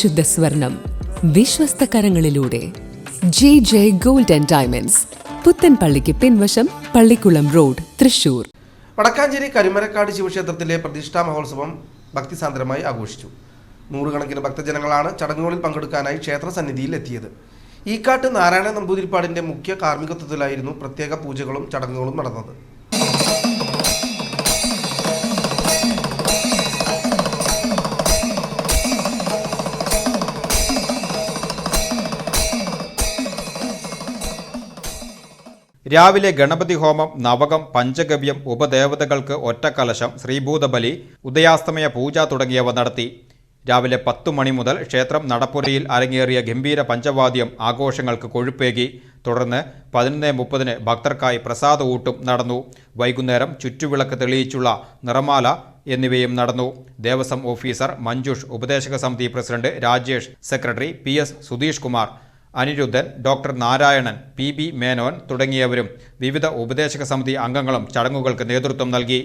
പരിശുദ്ധ സ്വർണം വിശ്വസ്ത കരങ്ങളിലൂടെ JJ Gold and Diamonds, പുത്തൻപള്ളിക്ക് പിൻവശം, പള്ളിക്കുളം റോഡ്, തൃശൂർ. വടക്കാഞ്ചേരി കരിമരക്കാട് ശിവക്ഷേത്രത്തിലെ പ്രതിഷ്ഠാ മഹോത്സവം ഭക്തിസാന്ദ്രമായി ആഘോഷിച്ചു. നൂറുകണക്കിന് ഭക്തജനങ്ങളാണ് ചടങ്ങുകളിൽ പങ്കെടുക്കാനായി ക്ഷേത്ര സന്നിധിയിൽ എത്തിയത്. ഈക്കാട്ട് നാരായണ നമ്പൂതിരിപ്പാടിന്റെ മുഖ്യ കാർമ്മികത്വത്തിലായിരുന്നു പ്രത്യേക പൂജകളും ചടങ്ങുകളും നടന്നത്. രാവിലെ ഗണപതി ഹോമം, നവകം, പഞ്ചഗവ്യം, ഉപദേവതകൾക്ക് ഒറ്റക്കലശം, ശ്രീഭൂതബലി, ഉദയാസ്തമയ പൂജ തുടങ്ങിയവ നടത്തി. രാവിലെ 10 മണി മുതൽ ക്ഷേത്രം നടപ്പുരയിൽ അരങ്ങേറിയ ഗംഭീര പഞ്ചവാദ്യം ആഘോഷങ്ങൾക്ക് കൊഴുപ്പേകി. തുടർന്ന് 11:30 ഭക്തർക്കായി പ്രസാദ ഊട്ടും നടന്നു. വൈകുന്നേരം ചുറ്റുവിളക്ക് തെളിയിച്ചുള്ള നിറമാല എന്നിവയും നടന്നു. ദേവസ്വം ഓഫീസർ മഞ്ജുഷ്, ഉപദേശക സമിതി president Rajesh, secretary PS Sudheesh Kumar, Aniruddhan, doctor Narayanan, PB Menon തുടങ്ങിയവരും വിവിധ ഉപദേശക സമിതി അംഗങ്ങളും ചടങ്ങുകൾക്ക് നേതൃത്വം നൽകി.